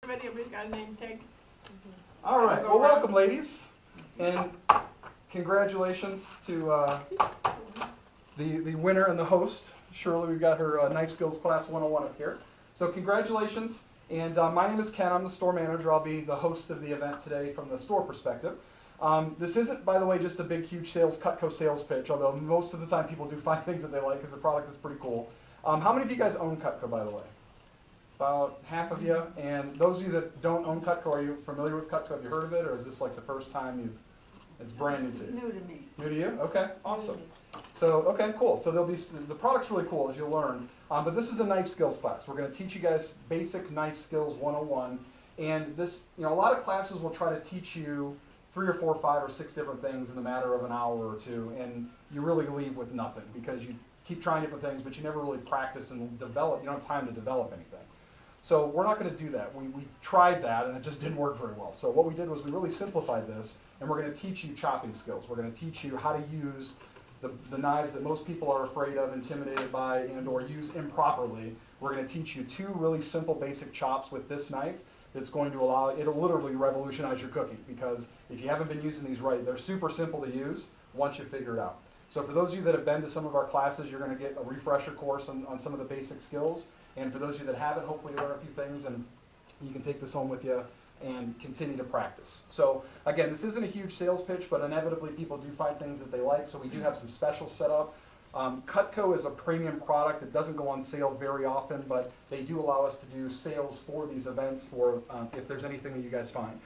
Somebody we've got a name tag. All right, well, welcome, ladies, and congratulations to the winner and the host. Shirley, we've got her Knife Skills Class 101 up here. So congratulations, and my name is Ken. I'm the store manager. I'll be the host of the event today from the store perspective. This isn't, by the way, just a big, huge Cutco sales pitch, although most of the time people do find things that they like because the product is pretty cool. How many of you guys own Cutco, by the way? About half of you. And those of you that don't own Cutco, are you familiar with Cutco? Have you heard of it, or is this like the first time it's brand new to you? New to me. New to you? Okay, awesome. So, okay, cool. So the product's really cool, as you'll learn. But this is a knife skills class. We're going to teach you guys basic knife skills 101. And this, a lot of classes will try to teach you 3 or 4, 5 or 6 different things in the matter of an hour or two, and you really leave with nothing because you keep trying different things, but you never really practice and develop. You don't have time to develop anything. So we're not going to do that. We tried that, and it just didn't work very well. So what we did was we really simplified this, and we're going to teach you chopping skills. We're going to teach you how to use the knives that most people are afraid of, intimidated by, and or use improperly. We're going to teach you 2 really simple basic chops with this knife that's going to allow, it'll literally revolutionize your cooking, because if you haven't been using these right, they're super simple to use once you figure it out. So for those of you that have been to some of our classes, you're going to get a refresher course on some of the basic skills. And for those of you that haven't, hopefully you learn a few things and you can take this home with you and continue to practice. So again, this isn't a huge sales pitch, but inevitably people do find things that they like, so we do have some specials set up. Cutco is a premium product. It doesn't go on sale very often, but they do allow us to do sales for these events for if there's anything that you guys find.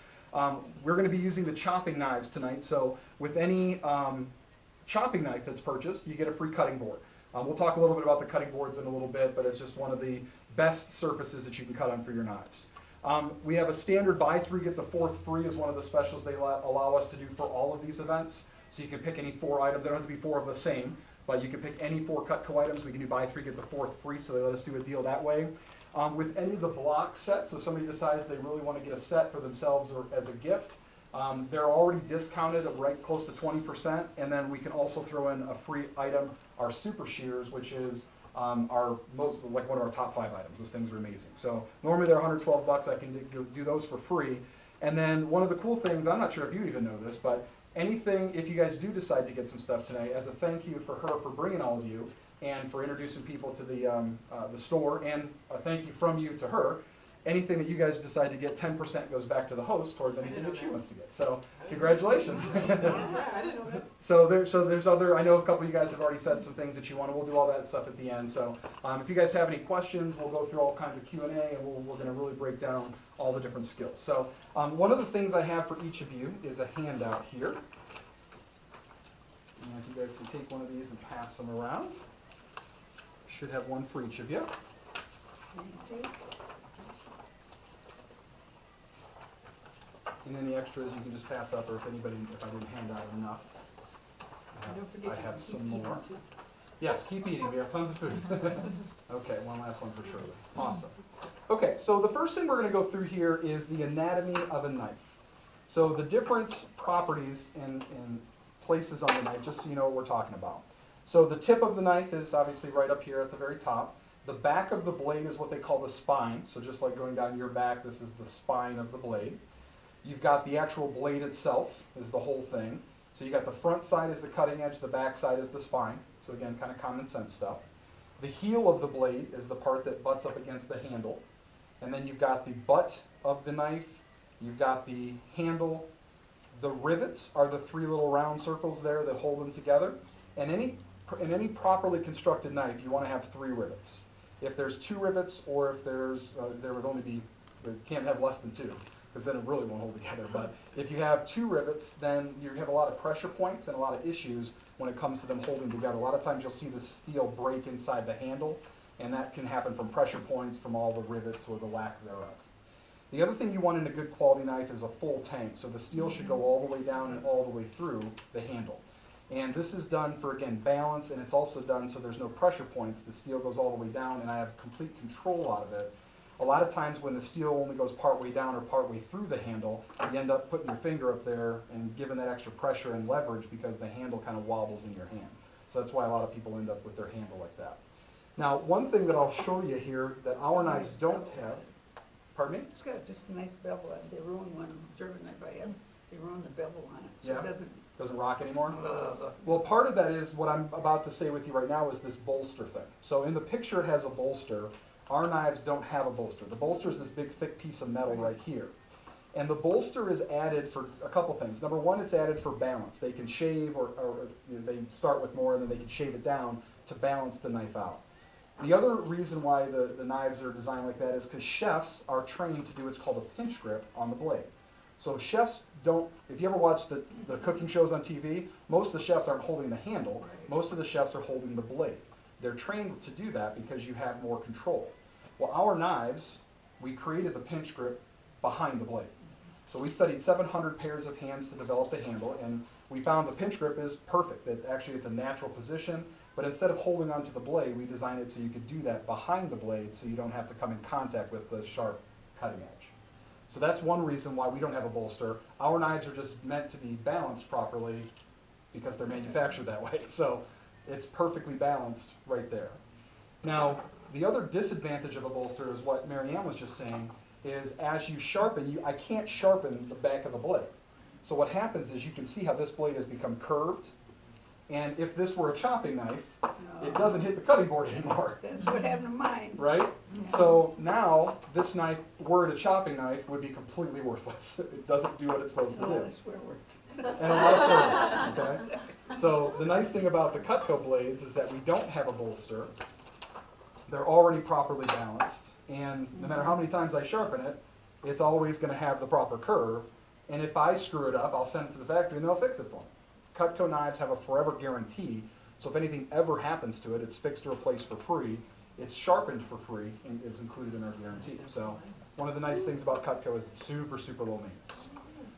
We're going to be using the chopping knives tonight, so with any chopping knife that's purchased, you get a free cutting board. We'll talk a little bit about the cutting boards in a little bit, but it's just one of the best surfaces that you can cut on for your knives. We have a standard buy 3, get the 4th free is one of the specials they allow us to do for all of these events. So you can pick any 4 items. They don't have to be 4 of the same, but you can pick any 4 Cutco items. We can do buy 3, get the 4th free, so they let us do a deal that way. With any of the block sets, so if somebody decides they really want to get a set for themselves or as a gift, they're already discounted at right close to 20%, and then we can also throw in a free item, our Super Shears, which is our one of our top 5 items. Those things are amazing. So normally they're $112. I can do those for free. And then one of the cool things, I'm not sure if you even know this, but anything, if you guys do decide to get some stuff tonight, as a thank you for her for bringing all of you and for introducing people to the store, and a thank you from you to her, anything that you guys decide to get, 10% goes back to the host towards anything that she wants to get. So congratulations. I didn't know that. So there's other, I know a couple of you guys have already said some things that you want, and we'll do all that stuff at the end. So if you guys have any questions, we'll go through all kinds of Q&A, and we're going to really break down all the different skills. So one of the things I have for each of you is a handout here. And if you guys can take one of these and pass them around. Should have one for each of you. And any extras you can just pass up, or if I didn't hand out enough, I have some more. Yes, keep eating. We have tons of food. Okay, one last one for Shirley. Awesome. Okay, so the first thing we're going to go through here is the anatomy of a knife. So the different properties and places on the knife, just so you know what we're talking about. So the tip of the knife is obviously right up here at the very top. The back of the blade is what they call the spine. So just like going down your back, this is the spine of the blade. You've got the actual blade itself is the whole thing. So you got the front side is the cutting edge, the back side is the spine. So again, kind of common sense stuff. The heel of the blade is the part that butts up against the handle. And then you've got the butt of the knife. You've got the handle. The rivets are the 3 little round circles there that hold them together. And in any properly constructed knife, you want to have 3 rivets. If there's 2 rivets, or if there's, there would only be, you can't have less than 2. Because then it really won't hold together. But if you have 2 rivets, then you have a lot of pressure points and a lot of issues when it comes to them holding together. A lot of times you'll see the steel break inside the handle, and that can happen from pressure points, from all the rivets or the lack thereof. The other thing you want in a good quality knife is a full tang. So the steel should go all the way down and all the way through the handle. And this is done for, again, balance, and it's also done so there's no pressure points. The steel goes all the way down, and I have complete control out of it. A lot of times when the steel only goes partway down or partway through the handle, you end up putting your finger up there and giving that extra pressure and leverage because the handle kind of wobbles in your hand. So that's why a lot of people end up with their handle like that. Now, one thing that I'll show you here that our knives don't have Pardon me? It's got just a nice bevel on it. They ruined one German knife I had. They ruined the bevel on it, so Yeah. it doesn't. Doesn't rock anymore? Well, part of that is what I'm about to say with you right now is this bolster thing. So in the picture it has a bolster. Our knives don't have a bolster. The bolster is this big thick piece of metal right here. And the bolster is added for a couple things. Number one, it's added for balance. They can shave or you know, they start with more and then they can shave it down to balance the knife out. The other reason why the knives are designed like that is because chefs are trained to do what's called a pinch grip on the blade. So chefs don't, if you ever watch the cooking shows on TV, most of the chefs aren't holding the handle. Most of the chefs are holding the blade. They're trained to do that because you have more control. Well, our knives, we created the pinch grip behind the blade. So we studied 700 pairs of hands to develop the handle, and we found the pinch grip is perfect. Actually, it's a natural position, but instead of holding onto the blade, we designed it so you could do that behind the blade so you don't have to come in contact with the sharp cutting edge. So that's one reason why we don't have a bolster. Our knives are just meant to be balanced properly because they're manufactured that way. So it's perfectly balanced right there. Now, the other disadvantage of a bolster is what Marianne was just saying, is as you sharpen, I can't sharpen the back of the blade. So what happens is you can see how this blade has become curved. And if this were a chopping knife, it doesn't hit the cutting board anymore. That's what happened to mine. Right? Yeah. So now this knife, were it a chopping knife, would be completely worthless. It doesn't do what it's supposed to A lot do. of swear words. And a lot of swear words, okay? So the nice thing about the Cutco blades is that we don't have a bolster. They're already properly balanced. And no matter how many times I sharpen it, it's always going to have the proper curve. And if I screw it up, I'll send it to the factory and they'll fix it for me. Cutco knives have a forever guarantee, so if anything ever happens to it, it's fixed or replaced for free. It's sharpened for free and is included in our guarantee. So one of the nice things about Cutco is it's super, super low maintenance.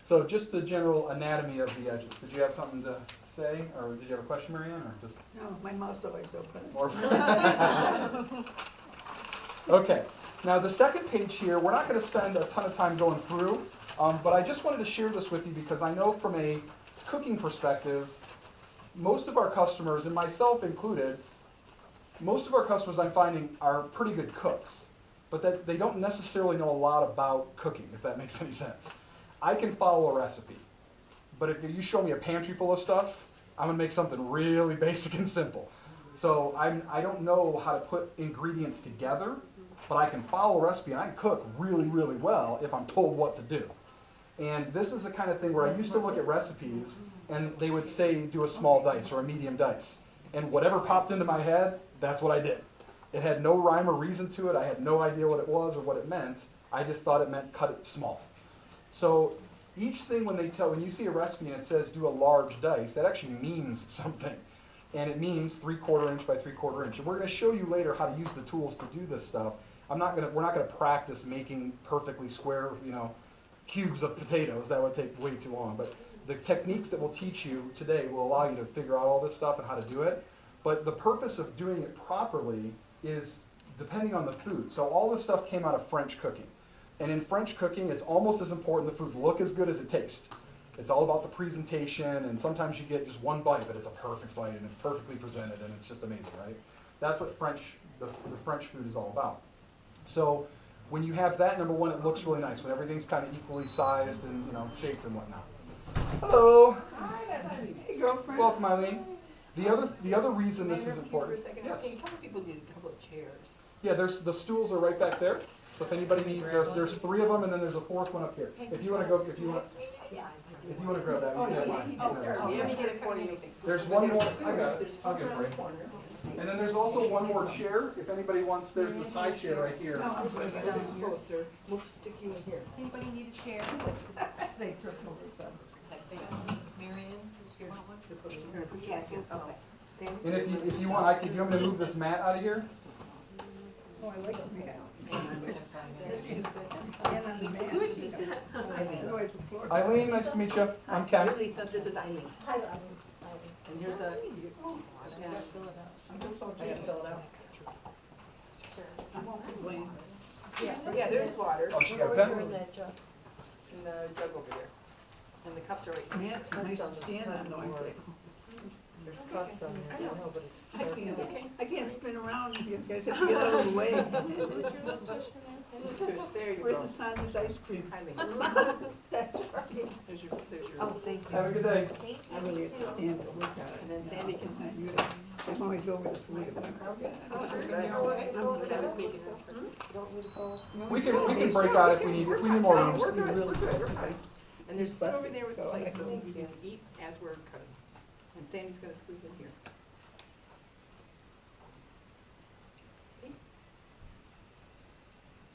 So just the general anatomy of the edges. Did you have something to say, or did you have a question, Marianne, or just No, my mouth's always open. more? Okay. Now the second page here, we're not going to spend a ton of time going through, but I just wanted to share this with you because I know from a cooking perspective, most of our customers, and myself included, most of our customers I'm finding are pretty good cooks, but that they don't necessarily know a lot about cooking, if that makes any sense. I can follow a recipe, but if you show me a pantry full of stuff, I'm gonna make something really basic and simple. So I don't know how to put ingredients together, but I can follow a recipe and I can cook really, really well if I'm told what to do. And this is the kind of thing where I used to look at recipes and they would say do a small dice or a medium dice. And whatever popped into my head, that's what I did. It had no rhyme or reason to it. I had no idea what it was or what it meant. I just thought it meant cut it small. So each thing when you see a recipe and it says do a large dice, that actually means something. And it means 3/4 inch by 3/4 inch. And we're going to show you later how to use the tools to do this stuff. We're not going to practice making perfectly square, cubes of potatoes. That would take way too long. But the techniques that we'll teach you today will allow you to figure out all this stuff and how to do it. But the purpose of doing it properly is depending on the food. So all this stuff came out of French cooking. And in French cooking, it's almost as important the food look as good as it tastes. It's all about the presentation, and sometimes you get just one bite, but it's a perfect bite, and it's perfectly presented, and it's just amazing, right? That's what the French food is all about. So when you have that, number one, it looks really nice, when everything's kind of equally sized and shaped and whatnot. Hello. Hi, that's Eileen. Hey, girlfriend. Welcome, Eileen. The other reason May I this is interrupt you important. for a second? Yes. Okay, a couple people need a couple of chairs. Yeah, the stools are right back there. So if anybody needs, there's 3 of them, and then there's a 4th one up here. If you want to go, if you want to grab that, you can have mine. Let me get it for you. There's one more. I got it. I'll get it for you. And then there's also one more chair. If anybody wants, there's this high chair right here. No, I'm good. Closer. We'll stick you in here. Anybody need a chair? They tripped over some. Marion, you want one? Yeah, okay. And if you want, do you want me to move this mat out of here? Oh, I like it. Yeah. This is Lisa. Good. This is Eileen. Otherwise the floor. Eileen, nice to meet you. I'm Ken. You're Lisa, this is Eileen. And here's a. I gotta fill it out. Yeah, there's water. Oh, she got a pen? And the jug over there. And the cups are right Man, here. it's nice to stand on, though, aren't they? There's cuts on there, I know, but it's sharp. It's okay. I can't spin around, you guys have to get out of the way. There you Where's go. the Sanders ice cream? Eileen, That's right. there's your, Oh, thank you. Have a good day. Thank I really have to stand to look at it. and then Sandy can. I'm always over the food. I was making it. We can break out if we need more No, rooms. we're good, we're good, we're fine. And there's Just food bust over it. there with Go, plates, I so think. we can eat as we're cutting. And Sandy's gonna squeeze in here. Okay.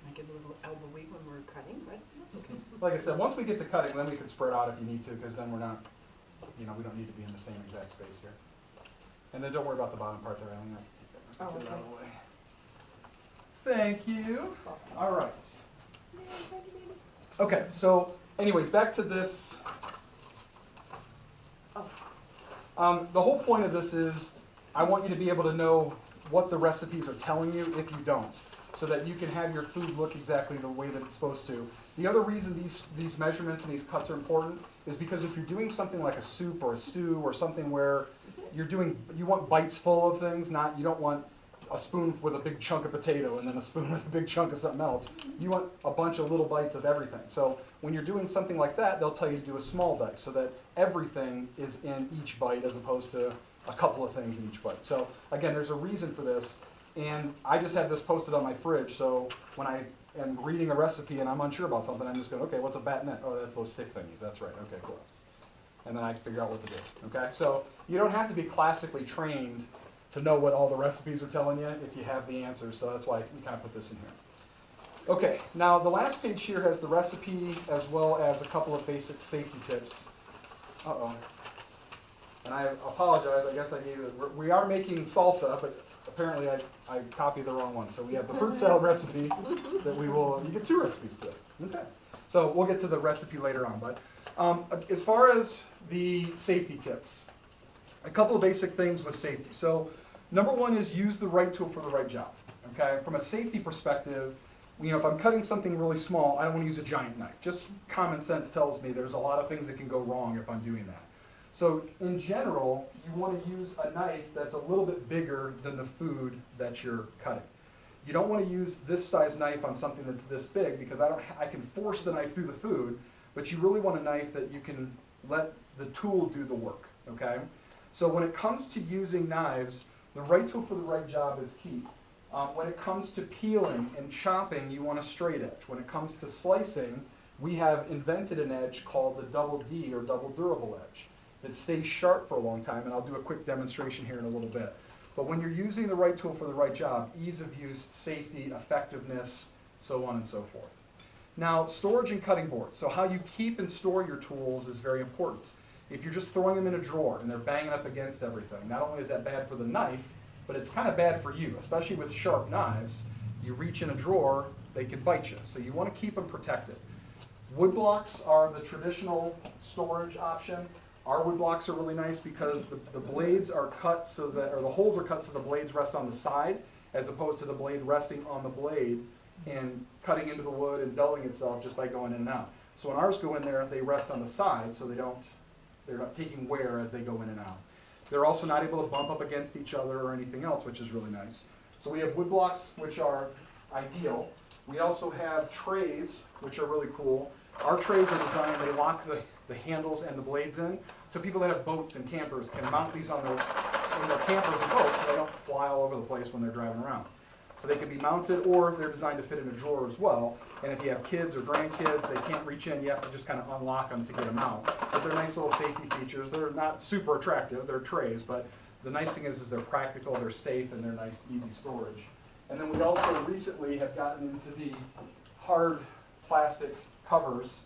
I give a little elbow wiggle when we're cutting, but okay. Like I said, once we get to cutting, then we can spread out if you need to, because then we're not, we don't need to be in the same exact space here. And then don't worry about the bottom part there, Eileen. I can take that. Oh, Get it out of okay. the way. Thank you. All right. Okay, so anyways, back to this. The whole point of this is I want you to be able to know what the recipes are telling you if you don't, so that you can have your food look exactly the way that it's supposed to. The other reason these measurements and these cuts are important is because if you're doing something like a soup or a stew or something where you want bites full of things, you don't want a spoon with a big chunk of potato and then a spoon with a big chunk of something else. You want a bunch of little bites of everything. So when you're doing something like that, they'll tell you to do a small dice so that everything is in each bite as opposed to a couple of things in each bite. So again, there's a reason for this. And I just have this posted on my fridge, so when I am reading a recipe and I'm unsure about something, I'm just going, okay, what's a batonette? Oh, that's those stick thingies. That's right. Okay, cool. And then I figure out what to do. Okay, so you don't have to be classically trained to know what all the recipes are telling you if you have the answers. So that's why we kind of put this in here. Okay, now the last page here has the recipe as well as a couple of basic safety tips. Uh-oh. And I apologize. I guess I gave it. We are making salsa, but apparently I copied the wrong one. So we have the fruit salad recipe that you get 2 recipes today. Okay. So we'll get to the recipe later on. But as far as the safety tips, a couple of basic things with safety. So number 1 is use the right tool for the right job. Okay. From a safety perspective, if I'm cutting something really small, I don't want to use a giant knife. Just common sense tells me there's a lot of things that can go wrong if I'm doing that. So in general, you want to use a knife that's a little bit bigger than the food that you're cutting. You don't want to use this size knife on something that's this big because I can force the knife through the food, but you really want a knife that you can let the tool do the work, okay? So when it comes to using knives, the right tool for the right job is key. When it comes to peeling and chopping, you want a straight edge. When it comes to slicing, we have invented an edge called the double D or double durable edge. It stays sharp for a long time, and I'll do a quick demonstration here in a little bit. But when you're using the right tool for the right job, ease of use, safety, effectiveness, so on and so forth. Now, storage and cutting boards. So how you keep and store your tools is very important. If you're just throwing them in a drawer and they're banging up against everything, not only is that bad for the knife, but it's kind of bad for you, especially with sharp knives. You reach in a drawer, they can bite you. So you want to keep them protected. Wood blocks are the traditional storage option. Our wood blocks are really nice because the blades are cut so that, or the holes are cut so the blades rest on the side, as opposed to the blade resting on the blade and cutting into the wood and dulling itself just by going in and out. So when ours go in there, they rest on the side, so they're not taking wear as they go in and out. They're also not able to bump up against each other or anything else, which is really nice. So we have wood blocks, which are ideal. We also have trays, which are really cool. Our trays are designed, they lock the handles and the blades in, so people that have boats and campers can mount these on their campers and boats so they don't fly all over the place when they're driving around. So they can be mounted, or they're designed to fit in a drawer as well. And if you have kids or grandkids, they can't reach in, you have to just kind of unlock them to get them out. But they're nice little safety features. They're not super attractive, they're trays, but the nice thing is they're practical, they're safe, and they're nice, easy storage. And then we also recently have gotten into the hard plastic covers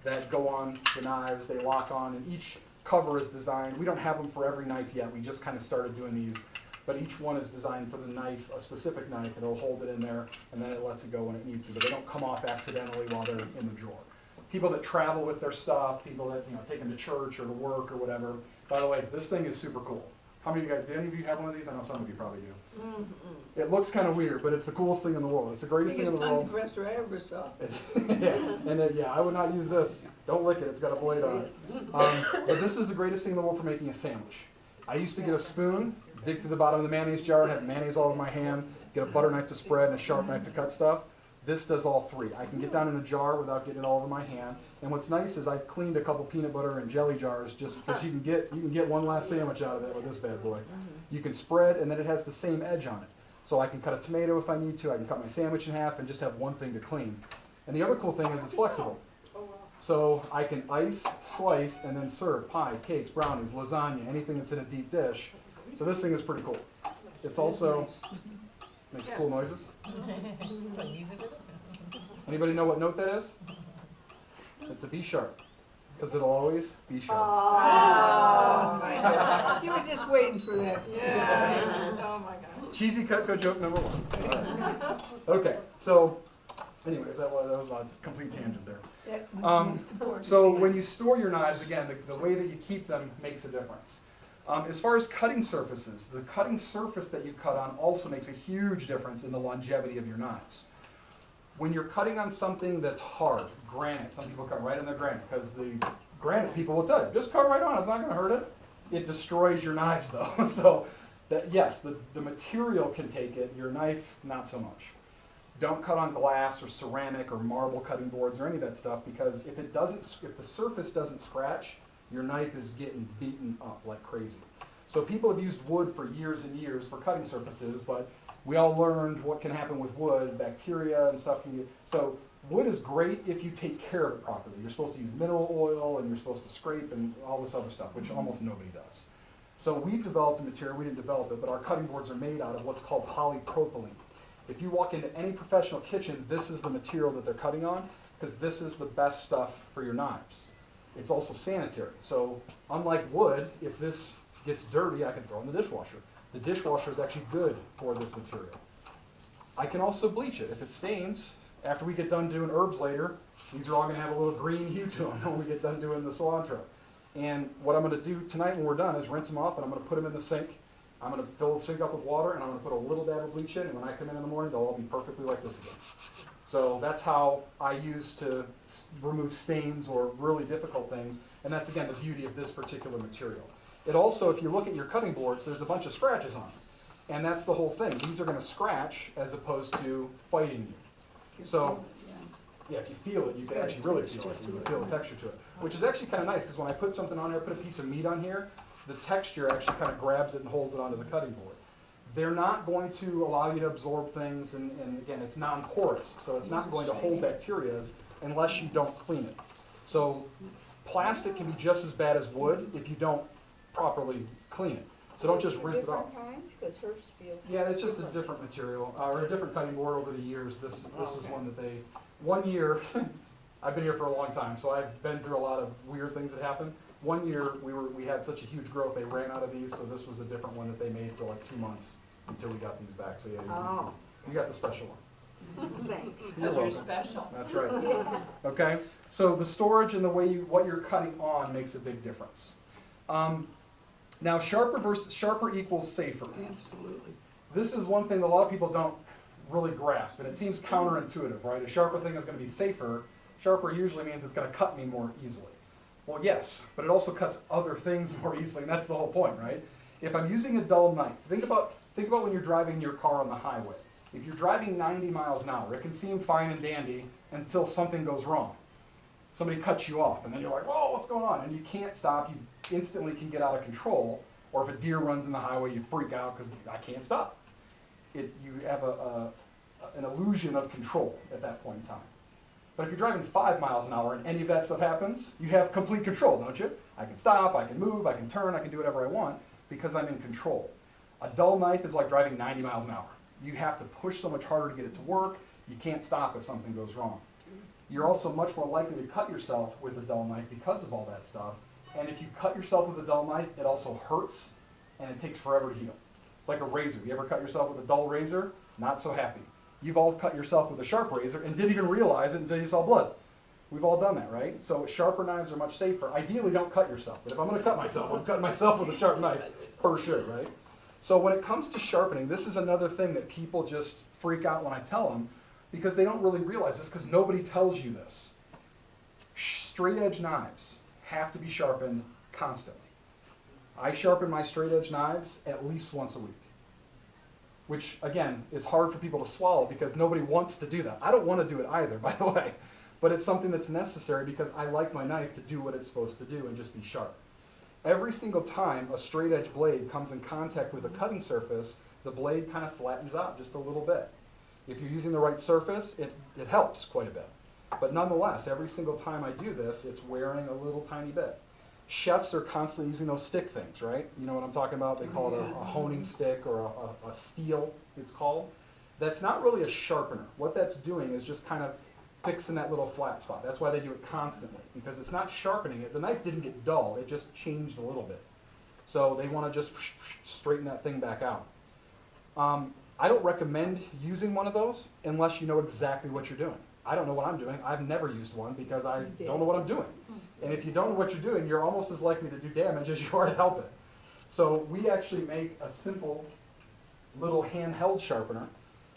that go on the knives, they lock on, and each cover is designed. We don't have them for every knife yet, we just kind of started doing these, but each one is designed for the knife, a specific knife, and it'll hold it in there, and then it lets it go when it needs to, but they don't come off accidentally while they're in the drawer. People that travel with their stuff, people that take them to church or to work or whatever. By the way, this thing is super cool. How many of you guys, do any of you have one of these? I know some of you probably do. Mm-hmm. It looks kind of weird, but it's the coolest thing in the world. It's the greatest thing in the world. Biggest tongue depressor I ever saw. Yeah, and then, yeah, I would not use this. Don't lick it, it's got a blade on it. But this is the greatest thing in the world for making a sandwich. I used to get a spoon, dig through the bottom of the mayonnaise jar, and have mayonnaise all over my hand, get a butter knife to spread and a sharp knife to cut stuff. This does all three. I can get down in a jar without getting it all over my hand. And what's nice is I've cleaned a couple peanut butter and jelly jars just because you can get one last sandwich out of that with this bad boy. You can spread, and then it has the same edge on it. So I can cut a tomato if I need to. I can cut my sandwich in half and just have one thing to clean. And the other cool thing is it's flexible. So I can ice, slice, and then serve pies, cakes, brownies, lasagna, anything that's in a deep dish. So this thing is pretty cool. It's also makes cool noises. Anybody know what note that is? It's a B sharp, because it'll always be sharp. Oh, my God. You were just waiting for that. Yeah, oh my gosh. Cheesy Cutco joke number 1. Okay, so anyways, that was a complete tangent there. That was the most important So thing. when you store your knives, again, the way that you keep them makes a difference. As far as cutting surfaces, the cutting surface that you cut on also makes a huge difference in the longevity of your knives. When you're cutting on something that's hard, granite, some people cut right on their granite, because the granite people will tell you, just cut right on, it's not going to hurt it. It destroys your knives though. So that, yes, the material can take it, your knife, not so much. Don't cut on glass or ceramic or marble cutting boards or any of that stuff, because if the surface doesn't scratch, your knife is getting beaten up like crazy. So people have used wood for years and years for cutting surfaces, but we all learned what can happen with wood, bacteria and stuff can get, so wood is great if you take care of it properly. You're supposed to use mineral oil and you're supposed to scrape and all this other stuff, which almost nobody does. So we've developed a material, we didn't develop it, but our cutting boards are made out of what's called polypropylene. If you walk into any professional kitchen, this is the material that they're cutting on, because this is the best stuff for your knives. It's also sanitary. So unlike wood, if this gets dirty, I can throw it in the dishwasher. The dishwasher is actually good for this material. I can also bleach it. If it stains, after we get done doing herbs later, these are all going to have a little green hue to them when we get done doing the cilantro. And what I'm going to do tonight when we're done is rinse them off, and I'm going to put them in the sink. I'm going to fill the sink up with water, and I'm going to put a little dab of bleach in, and when I come in the morning, they'll all be perfectly like this again. So that's how I use to remove stains or really difficult things, and that's, again, the beauty of this particular material. It also, if you look at your cutting boards, there's a bunch of scratches on them, and that's the whole thing. These are going to scratch as opposed to fighting you. So, yeah, if you feel it, you can actually really feel it. You can feel the texture to it, which is actually kind of nice, because when I put something on here, put a piece of meat on here, the texture actually kind of grabs it and holds it onto the cutting board. They're not going to allow you to absorb things, and again, it's non-porous, so it's not going to hold bacteria unless you don't clean it. So plastic can be just as bad as wood if you don't properly clean it. So don't just rinse it off. Different kinds, because hers feels. Yeah, it's just a different material, or a different cutting board over the years. This is one that they, 1 year, I've been here for a long time, so I've been through a lot of weird things that happen. 1 year, we had such a huge growth, they ran out of these, so this was a different one that they made for like 2 months until we got these back. So yeah, you got the special one. Thanks. Because you're special. That's right. Okay, so the storage and the way what you're cutting on makes a big difference. Now, sharper equals safer. Absolutely. This is one thing that a lot of people don't really grasp, and it seems counterintuitive, right? A sharper thing is going to be safer. Sharper usually means it's going to cut me more easily. Well, yes, but it also cuts other things more easily, and that's the whole point, right? If I'm using a dull knife, think about when you're driving your car on the highway. If you're driving 90 miles an hour, it can seem fine and dandy until something goes wrong. Somebody cuts you off, and then you're like, whoa, what's going on? And you can't stop. You instantly can get out of control. Or if a deer runs in the highway, you freak out because I can't stop. You have an illusion of control at that point in time. But if you're driving 5 miles an hour and any of that stuff happens, you have complete control, don't you? I can stop, I can move, I can turn, I can do whatever I want because I'm in control. A dull knife is like driving 90 miles an hour. You have to push so much harder to get it to work. You can't stop if something goes wrong. You're also much more likely to cut yourself with a dull knife because of all that stuff. And if you cut yourself with a dull knife, it also hurts and it takes forever to heal. It's like a razor. You ever cut yourself with a dull razor? Not so happy. You've all cut yourself with a sharp razor and didn't even realize it until you saw blood. We've all done that, right? So sharper knives are much safer. Ideally, don't cut yourself. But if I'm going to cut myself, I'm cutting myself with a sharp knife, for sure, right? So when it comes to sharpening, this is another thing that people just freak out when I tell them because they don't really realize this because nobody tells you this. Straight edge knives have to be sharpened constantly. I sharpen my straight edge knives at least once a week, which again is hard for people to swallow because nobody wants to do that. I don't want to do it either, by the way, but it's something that's necessary because I like my knife to do what it's supposed to do and just be sharp. Every single time a straight edge blade comes in contact with a cutting surface, the blade kind of flattens out just a little bit. If you're using the right surface, it helps quite a bit. But nonetheless, every single time I do this, it's wearing a little tiny bit. Chefs are constantly using those stick things, right? You know what I'm talking about? They call it a honing stick or a steel, it's called. That's not really a sharpener. What that's doing is just kind of fixing that little flat spot. That's why they do it constantly, because it's not sharpening it. The knife didn't get dull, it just changed a little bit. So they want to just straighten that thing back out. I don't recommend using one of those unless you know exactly what you're doing. I don't know what I'm doing. I've never used one because I don't know what I'm doing. And if you don't know what you're doing, you're almost as likely to do damage as you are to help it. So we actually make a simple little handheld sharpener,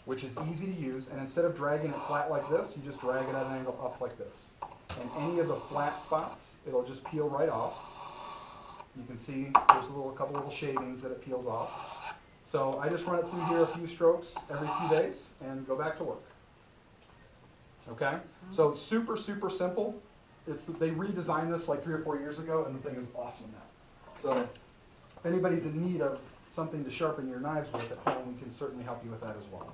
which is easy to use, and instead of dragging it flat like this, you just drag it at an angle up like this. And any of the flat spots, it'll just peel right off. You can see there's a couple little shavings that it peels off. So I just run it through here a few strokes every few days and go back to work. Okay? So it's super, super simple. They redesigned this like 3 or 4 years ago, and the thing is awesome now. So if anybody's in need of something to sharpen your knives with at home, we can certainly help you with that as well.